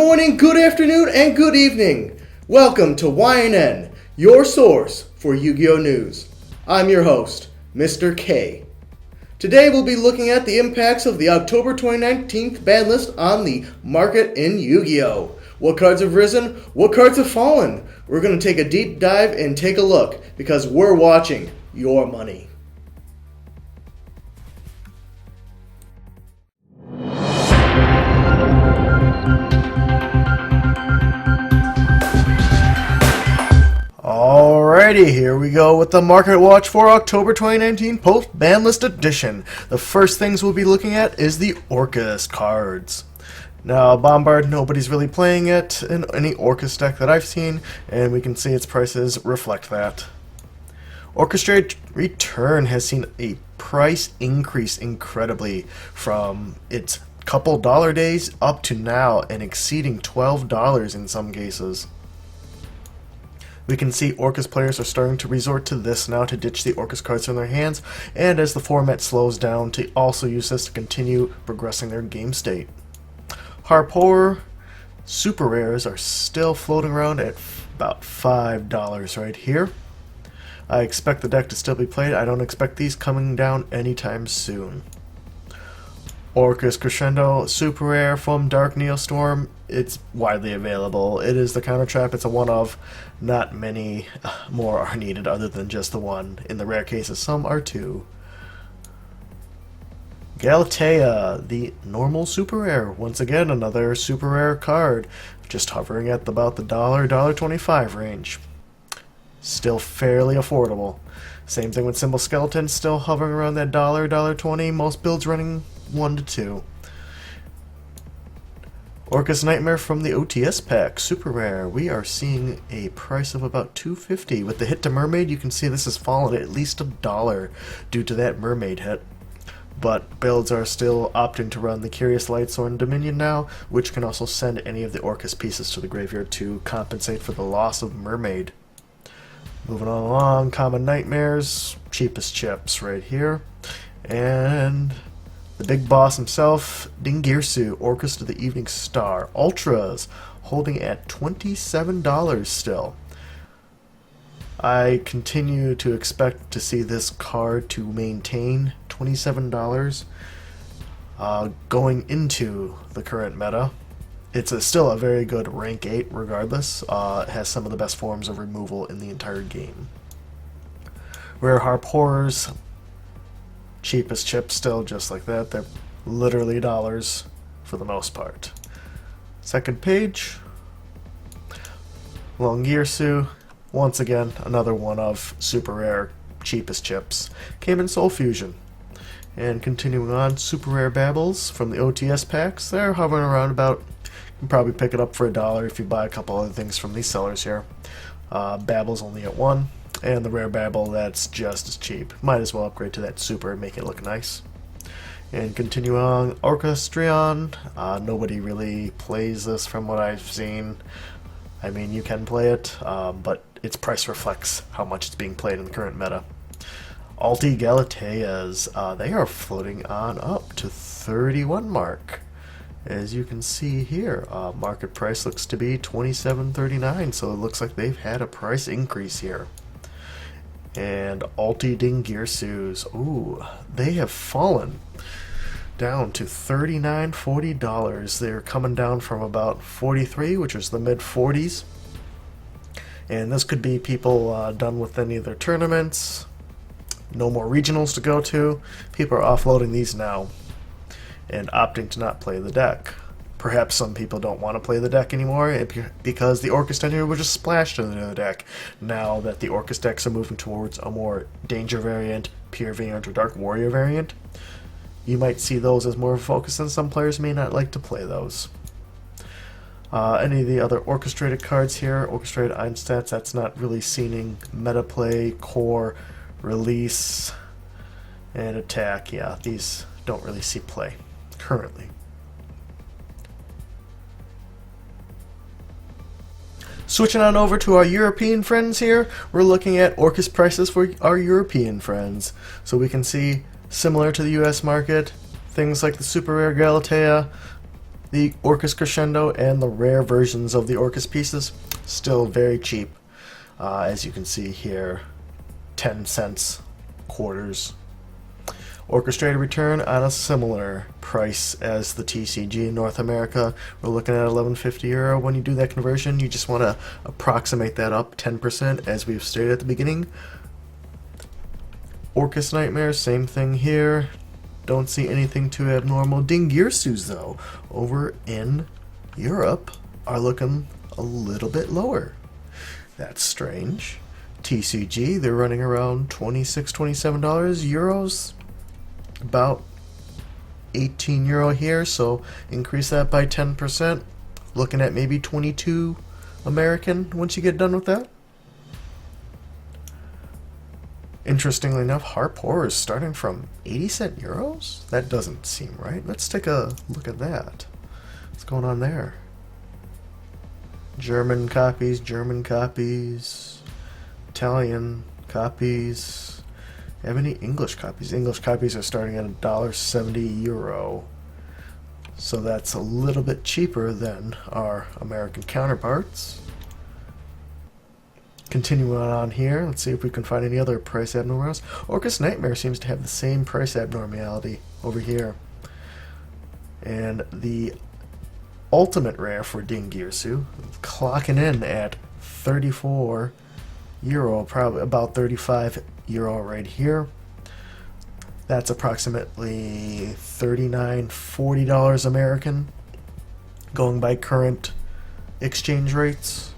morning, good afternoon, and good evening. Welcome to YNN, your source for Yu-Gi-Oh! News. I'm your host, Mr. K. Today we'll be looking at the impacts of the October 2019 ban list on the market in Yu-Gi-Oh! What cards have risen? What cards have fallen? We're going to take a deep dive and take a look because we're watching your money. Alrighty, here we go with the Market Watch for October 2019 Post-Ban List Edition. The first things we'll be looking at is the Orcus cards. Now, Bombard, nobody's really playing it in any Orcus deck that I've seen, and we can see its prices reflect that. Orchestrated Return has seen a price increase incredibly from its couple dollar days up to now and exceeding $12 in some cases. We can see Orcus players are starting to resort to this now to ditch the Orcus cards from their hands, and as the format slows down, to also use this to continue progressing their game state. Harpor super rares are still floating around at about $5 right here. I expect the deck to still be played. I don't expect these coming down anytime soon. Orcus Crescendo super rare from Dark Neostorm. It's widely available. It is the counter trap. It's a one of. Not many more are needed other than just the one. In the rare cases, some are two. Galatea, the normal super rare. Once again, another super rare card. Just hovering at about the $1.25 range. Still fairly affordable. Same thing with Symbol Skeleton, still hovering around that $1.20. Most builds running 1 to 2. Orcus Nightmare from the OTS pack, super rare. We are seeing a price of about $2.50. With the hit to Mermaid, you can see this has fallen at least $1 due to that Mermaid hit. But builds are still opting to run the Curious Lightsworn and Dominion now, which can also send any of the Orcus pieces to the graveyard to compensate for the loss of Mermaid. Moving on along, Common Nightmares, cheapest chips right here. And the big boss himself, Dingirsu, Orchestra of the Evening Star. Ultras, holding at $27 still. I continue to expect to see this card to maintain $27 going into the current meta. It's still a very good rank 8 regardless. It has some of the best forms of removal in the entire game. Rare Harp Horrors, cheapest chips still just like that. They're literally dollars for the most part. Second page, Longirsu, once again another one of super rare cheapest chips. Came in Soul Fusion. And continuing on, super rare Babbles from the OTS packs. They're hovering around about, you can probably pick it up for $1 if you buy a couple other things from these sellers here. Babbles only at 1. And the rare Babble, that's just as cheap. Might as well upgrade to that super and make it look nice. And continue on, Orchestrion. Nobody really plays this from what I've seen. I mean, you can play it, but its price reflects how much it's being played in the current meta. Alti Galateas, they are floating on up to 31 mark. As you can see here, market price looks to be $27.39, so it looks like they've had a price increase here. And Alti Dingirsus, ooh, they have fallen down to $39, $40. They're coming down from about 43, which is the mid 40s. And this could be people done with any of their tournaments, no more regionals to go to. People are offloading these now and opting to not play the deck. Perhaps some people don't want to play the deck anymore because the Orcus tenure was just splashed into the deck. Now that the Orcus decks are moving towards a more Danger variant, Pure variant, or Dark Warrior variant, you might see those as more of a focus, and some players may not like to play those. Any of the other orchestrated cards here, Orchestrated Einstats, that's not really seeing meta play, core, release, and attack. Yeah, these don't really see play currently. Switching on over to our European friends here, we're looking at Orcus prices for our European friends. So we can see, similar to the US market, things like the super rare Galatea, The Orcus Crescendo and the rare versions of the Orcus pieces, still very cheap. As you can see here, 10 cents, quarters. Orchestrated return on a similar price as the TCG in North America. We're looking at €11.50. When you do that conversion, you just want to approximate that up 10%, as we've stated at the beginning. Orcus Nightmare, same thing here. Don't see anything too abnormal. Dingirsus, though, over in Europe, are looking a little bit lower. That's strange. TCG, they're running around $26, $27. Euros, about €18 here, so increase that by 10%. Looking at maybe 22 American once you get done with that. Interestingly enough, Harp Horror is starting from 80 euros? That doesn't seem right. Let's take a look at that. What's going on there? German copies, Italian copies. Have any English copies? English copies are starting at €1.70. So that's a little bit cheaper than our American counterparts. Continuing on here, let's see if we can find any other price abnormalities. Orcus Nightmare seems to have the same price abnormality over here. And the ultimate rare for Dingirsu, clocking in at €34, probably about €35 right here. That's approximately $39, $40 American, going by current exchange rates.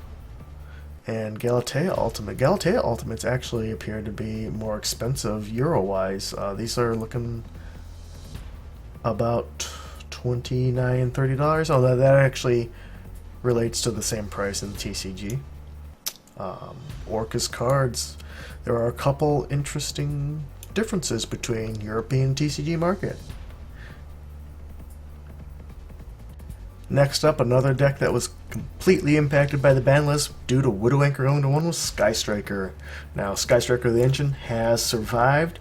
And Galatea Ultimates actually appear to be more expensive euro-wise. These are looking about $29, $30. Oh, that actually relates to the same price in the TCG. Orcus cards. There are a couple interesting differences between European TCG market. Next up, another deck that was completely impacted by the ban list due to Widow Anchor going to 1 was Sky Striker. Now, Sky Striker the engine has survived,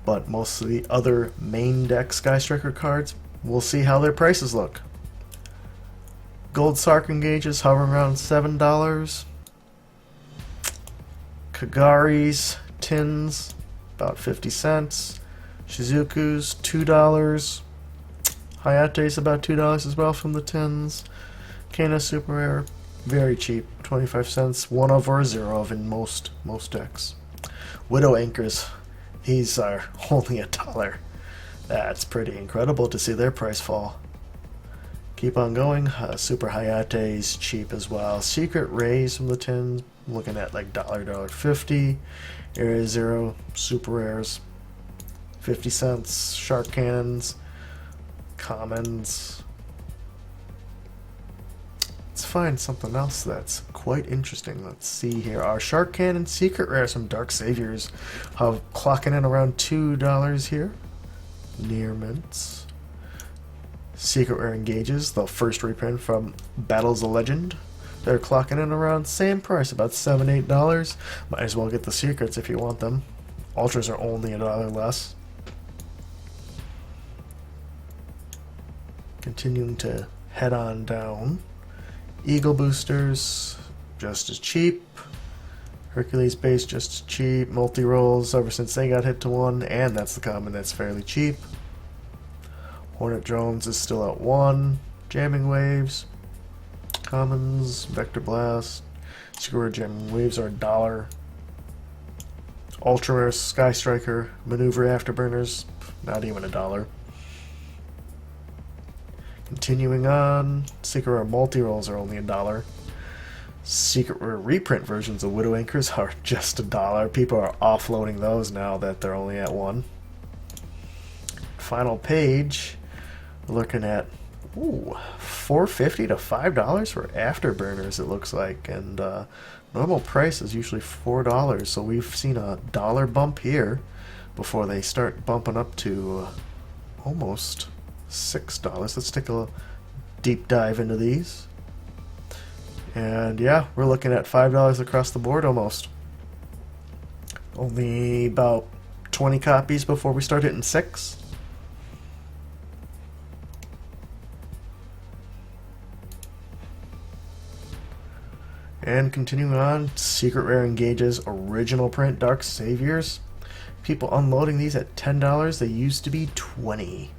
but most of the other main deck Sky Striker cards, we'll see how their prices look. Gold Sark engages hovering around $7. Kagari's tins, about 50 cents. Shizuku's $2. Hayate's about $2 as well from the tins. Kana Super Rare, very cheap, 25 cents, 1 of or 0 of in most decks. Widow Anchors, these are only $1. That's pretty incredible to see their price fall. Keep on going. Super Hayate's cheap as well. Secret Rays from the tins, looking at like $1.50. Area Zero Super Rares, 50 cents. Shark Cannons, commons. Let's find something else that's quite interesting. Let's see here. Our Shark Cannon Secret Rares from Dark Saviors have clocking in around $2 here. Near mints. Secret Rare Engages, the first reprint from Battles of Legend. They're clocking in around the same price, about $7, $8. Might as well get the secrets if you want them. Ultras are only $1 less. Continuing to head on down. Eagle Boosters, just as cheap. Hercules Base, just as cheap. Multi-rolls, ever since they got hit to 1, and that's the common, that's fairly cheap. Hornet Drones is still at 1. Jamming Waves, commons, Vector Blast. Secret Jamming Waves are $1. Ultra Rare Sky Striker, Maneuver Afterburners, not even $1. Continuing on, Secret Rare Multi-Rolls are only $1. Secret Rare reprint versions of Widow Anchors are just $1. People are offloading those now that they're only at 1. Final page, we're looking at $4.50 to $5 for Afterburners, it looks like, and normal price is usually $4, so we've seen a dollar bump here before they start bumping up to almost $6. Let's take a deep dive into these. And yeah, we're looking at $5 across the board almost. Only about 20 copies before we start hitting 6. And continuing on, secret rare engages, original print Dark Saviors. People unloading these at $10. They used to be $20.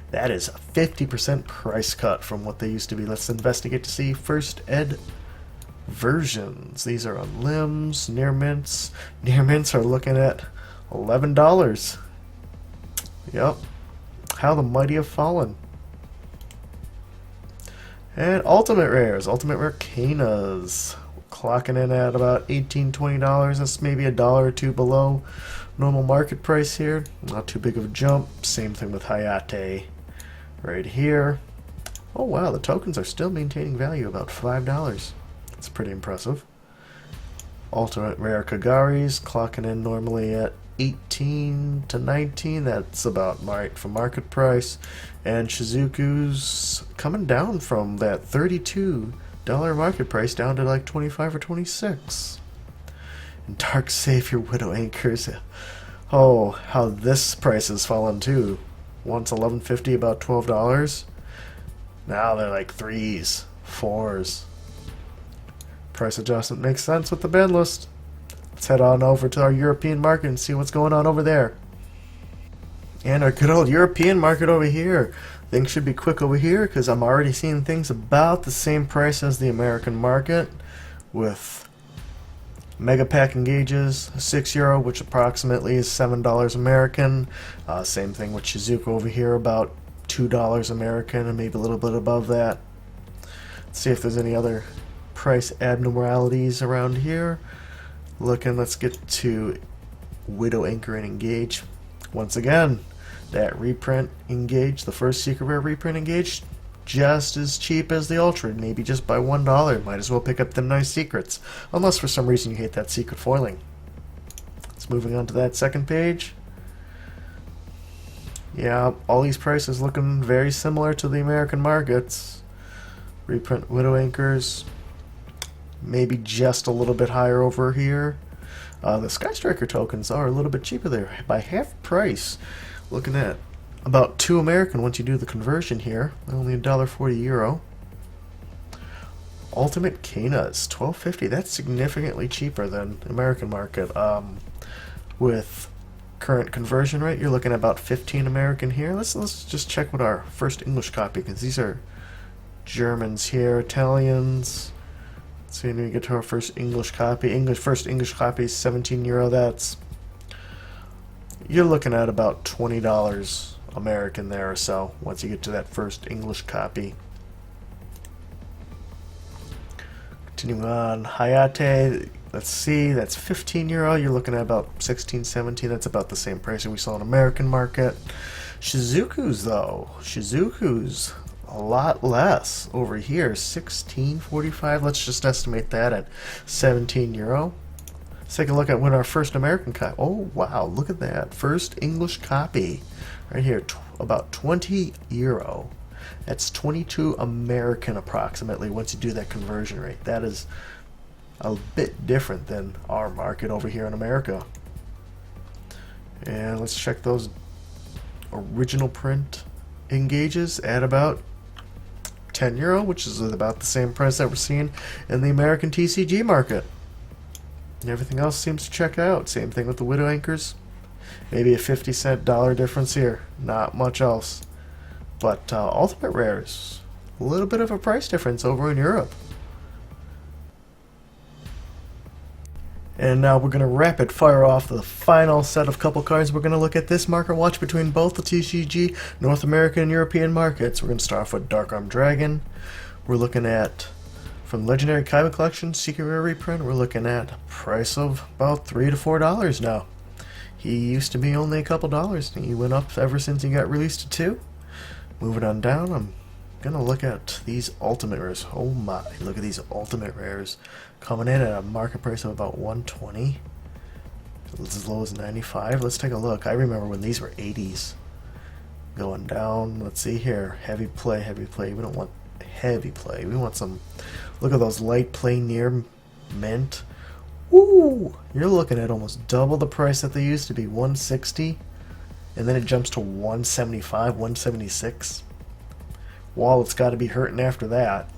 That is a 50% price cut from what they used to be. Let's investigate to see first ed versions. These are on limbs, near mints. Near mints are looking at $11. Yep. How the mighty have fallen. And ultimate rares, ultimate rare Canas, clocking in at about $18, $20. That's maybe a dollar or two below normal market price here. Not too big of a jump. Same thing with Hayate right here. Oh wow, the tokens are still maintaining value, about $5. That's pretty impressive. Ultimate rare Kagaris, clocking in normally at 18 to 19. That's about right for market price. And Shizuku's coming down from that $32 market price down to like 25 or 26. And Dark Savior Widow Anchors. Oh, how this price has fallen too. Once $11.50, about $12. Now they're like 3s, 4s. Price adjustment makes sense with the ban list. Let's head on over to our European market and see what's going on over there. And our good old European market over here. Things should be quick over here because I'm already seeing things about the same price as the American market, with Mega Pack engages €6, which approximately is $7 American. Same thing with Shizuku over here, about $2 American, and maybe a little bit above that. Let's see if there's any other price abnormalities around here. Let's get to Widow Anchor and Engage. Once again, that reprint Engage, the first secret rare reprint Engage, just as cheap as the Ultra, maybe just by $1. Might as well pick up the nice secrets, unless for some reason you hate that secret foiling. Let's moving on to that second page. Yeah, all these prices looking very similar to the American markets. Reprint Widow Anchors, maybe just a little bit higher over here. The Sky Striker tokens are a little bit cheaper there, by half price. Looking at about $2 American once you do the conversion here. Only €1.40. Ultimate Canas, $12.50. That's significantly cheaper than American market. With current conversion rate, you're looking at about 15 American here. Let's just check with our first English copy, because these are Germans here, Italians. So when we get to our first English copy, first English copy is €17. That's, you're looking at about $20 American there or so once you get to that first English copy. Continuing on, Hayate, let's see, that's €15. You're looking at about 16, 17. That's about the same price that we saw in American market. Shizuku's though, Shizuku's a lot less over here, $16.45. Let's just estimate that at €17. Let's take a look at when our first American copy. Oh wow, look at that first English copy right here, about €20. That's 22 American approximately once you do that conversion rate. That is a bit different than our market over here in America. And let's check those original print engages at about €10, which is about the same price that we're seeing in the American TCG market. And everything else seems to check out. Same thing with the Widow Anchors. Maybe a 50-cent dollar difference here. Not much else. But Ultimate Rares, a little bit of a price difference over in Europe. And now we're going to rapid fire off the final set of couple cards. We're going to look at this market watch between both the TCG, North American and European markets. We're going to start off with Dark Armed Dragon. We're looking at, from Legendary Kaiba Collection, Secret Rare Reprint, we're looking at a price of about $3 to $4 now. He used to be only a couple dollars, and he went up ever since he got released to $2. Moving on down, I'm going to look at these Ultimate Rares. Oh my, look at these Ultimate Rares. Coming in at a market price of about $120. It's as low as $95. Let's take a look. I remember when these were $80s. Going down, let's see here. Heavy play, heavy play. We don't want heavy play. We want some, look at those light play near mint. Woo! You're looking at almost double the price that they used to be, $160. And then it jumps to $175, $176. Wallet's got to be hurting after that.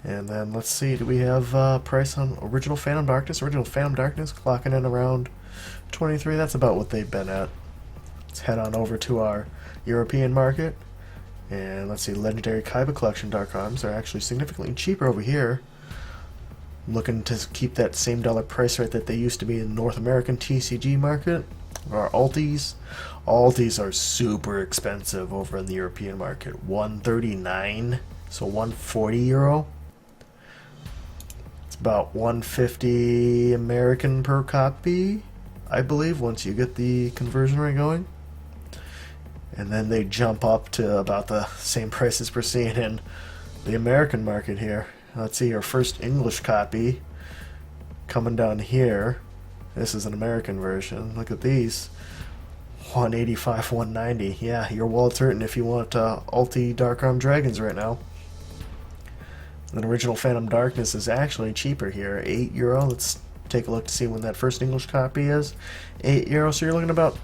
And then let's see, do we have price on original Phantom Darkness? Original Phantom Darkness clocking in around 23. That's about what they've been at. Let's head on over to our European market. And let's see, Legendary Kaiba Collection Dark Arms are actually significantly cheaper over here. Looking to keep that same dollar price rate that they used to be in the North American TCG market. Our Altis. Altis are super expensive over in the European market. 139, so 140 euro. It's about 150 American per copy, I believe, once you get the conversion rate going. And then they jump up to about the same prices we're seeing in the American market here. Let's see, our first English copy coming down here. This is an American version. Look at these. 185, 190. Yeah, your wallet's hurting if you want Alti Dark Arm Dragons right now. The original Phantom Darkness is actually cheaper here. 8 euro. Let's take a look to see when that first English copy is. 8 euro. So you're looking about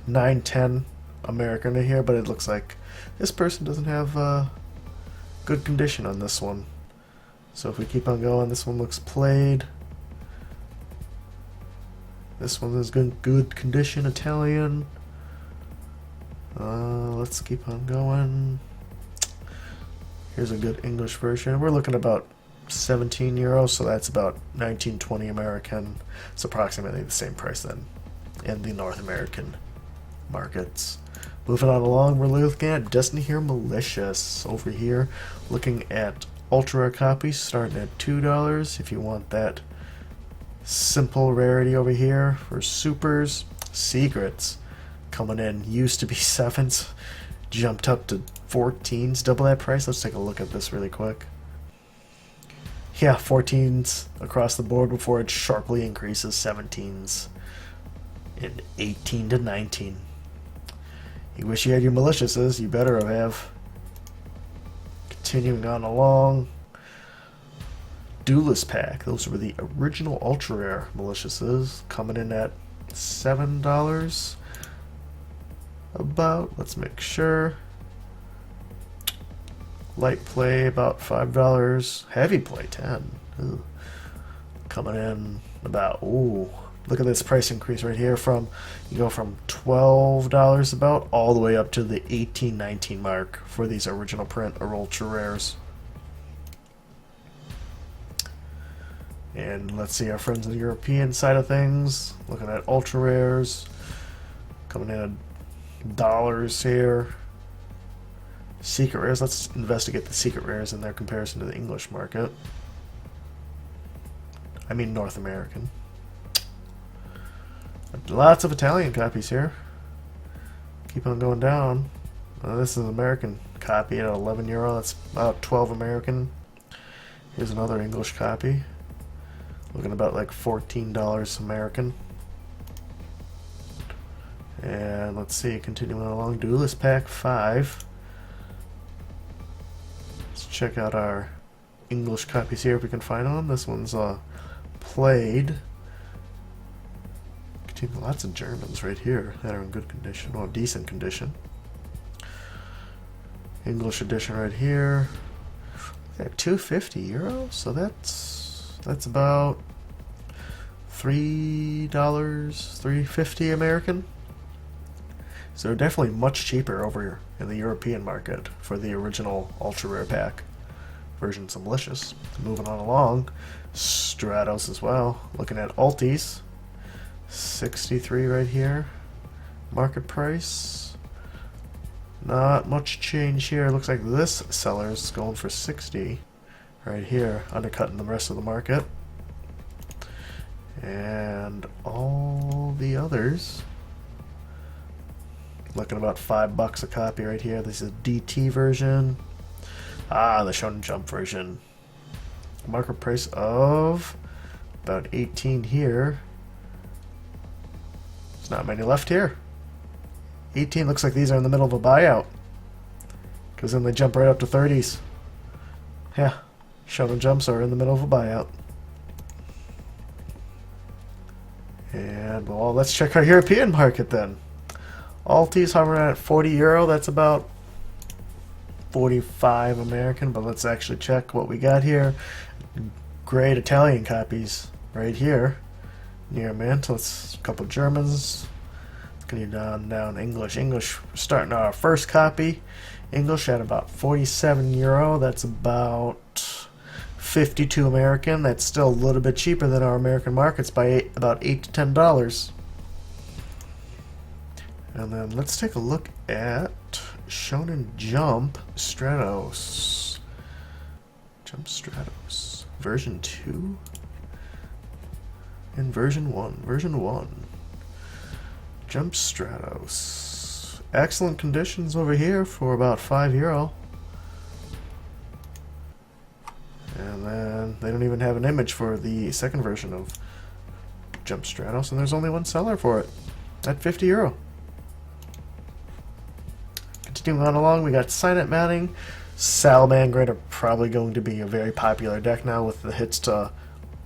9, 10 American in here, but it looks like this person doesn't have good condition on this one. So if we keep on going, this one looks played. This one is good condition, Italian. Let's keep on going. Here's a good English version. We're looking about 17 euros, so that's about 1920 American. It's approximately the same price then in the North American markets. Moving on along, we're looking at Destiny here Malicious. Over here, looking at ultra rare copies starting at $2 if you want that simple rarity over here. For supers, secrets coming in, used to be 7s, jumped up to 14s, double that price. Let's take a look at this really quick. Yeah, 14s across the board before it sharply increases 17s and 18 to 19. You wish you had your maliciouses, you better have. Continuing on along, Duelist Pack. Those were the original ultra rare maliciouses, coming in at $7. About, let's make sure. Light play about $5. Heavy play 10. Ooh. Coming in about, ooh, look at this price increase right here. You go from $12 about all the way up to the $18, $19 mark for these original print or ultra rares. And let's see our friends on the European side of things. Looking at ultra rares, coming in at dollars here. Secret rares. Let's investigate the secret rares in their comparison to the English market. I mean North American. Lots of Italian copies here. Keep on going down. This is an American copy at 11 euro. That's about 12 American. Here's another English copy. Looking about like $14 American. And let's see, continuing along, Duelist Pack 5. Let's check out our English copies here if we can find them. This one's played. Lots of Germans right here that are in good condition, or decent condition. English edition right here. At 250 euros, so that's about $3, $3.50 American. So they're definitely much cheaper over here in the European market for the original ultra rare pack versions of Malicious. Moving on along, Stratos as well. Looking at Altis. 63 right here. Market price. Not much change here. Looks like this seller's going for 60 right here, undercutting the rest of the market. And all the others looking about $5 a copy right here. This is a DT version. The Shonen Jump version. Market price of about 18 here. Not many left here. 18 looks like these are in the middle of a buyout, because then they jump right up to 30s. Yeah, Shonen Jumps are in the middle of a buyout. And well, let's check our European market then. Altis hovering at 40 euro. That's about 45 American, but let's actually check what we got here. Great Italian copies right here. Near mint. Let's a couple Germans. Getting down English. English starting our first copy. English at about 47 euro. That's about 52 American. That's still a little bit cheaper than our American markets by about $8 to $10. And then let's take a look at Shonen Jump Stratos. Jump Stratos. Version 2 and version 1. Version 1. Jump Stratos. Excellent conditions over here for about €5. And then they don't even have an image for the second version of Jump Stratos, and there's only one seller for it at €50. Continuing on along, we got Signet Matting. Salamangreat are probably going to be a very popular deck now with the hits to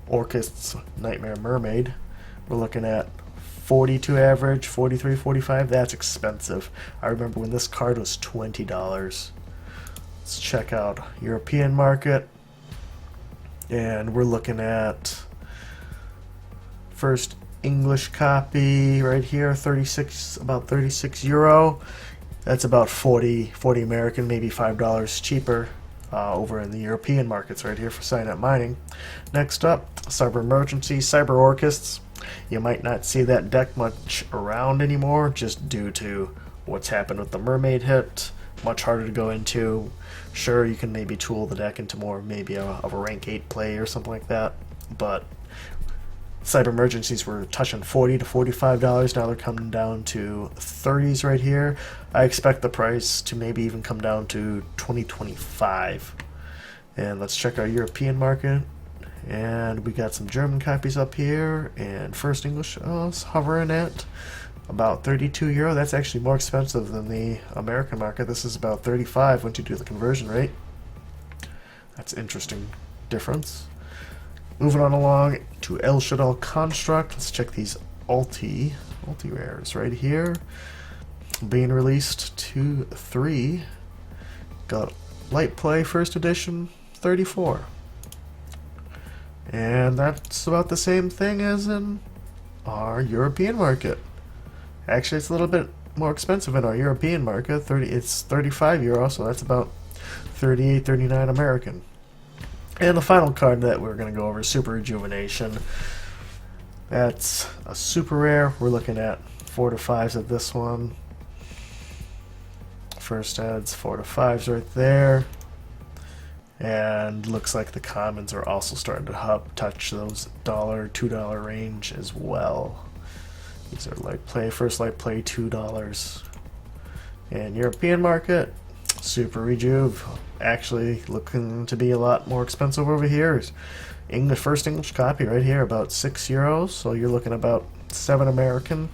Orchid's Nightmare Mermaid. We're looking at 42 average, 43, 45. That's expensive. I remember when this card was $20. Let's check out European market. And we're looking at first English copy right here, about 36 euro. That's about 40 American, maybe $5 cheaper over in the European markets right here for Signet Mining. Next up, Cyber Emergency, Cyber Orchists. You might not see that deck much around anymore just due to what's happened with the Mermaid hit. Much harder to go into. Sure, you can maybe tool the deck into more maybe of a rank 8 play or something like that, but Cyber Emergencies were touching $40 to $45. Now they're coming down to 30s right here. I expect the price to maybe even come down to 2025. And let's check our European market. And we got some German copies up here, and first English is hovering at about 32 euro. That's actually more expensive than the American market. This is about 35 once you do the conversion rate. That's an interesting difference. Moving on along to El Shaddai Construct. Let's check these ulti rares right here. Being released to 3. Got Light Play First Edition 34. And that's about the same thing as in our European market. Actually, it's a little bit more expensive in our European market. It's 35 euro, so that's about 38, 39 American. And the final card that we're going to go over is Super Rejuvenation. That's a super rare. We're looking at 4 to 5s of this one. First adds 4 to 5s right there. And looks like the commons are also starting to touch those $1, $2 range as well. These are light play, first light play $2. And European market, Super Rejuve, actually looking to be a lot more expensive over here. First English copy right here, about 6 euros. So you're looking about 7 American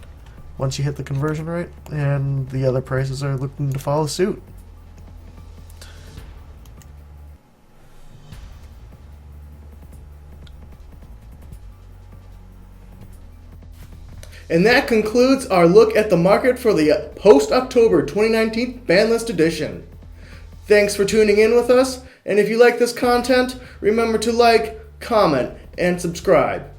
once you hit the conversion rate. And the other prices are looking to follow suit. And that concludes our look at the market for the post-October 2019 ban list edition. Thanks for tuning in with us, and if you like this content, remember to like, comment, and subscribe.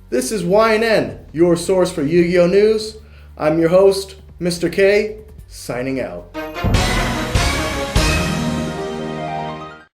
This is YNN, your source for Yu-Gi-Oh! News. I'm your host, Mr. K, signing out.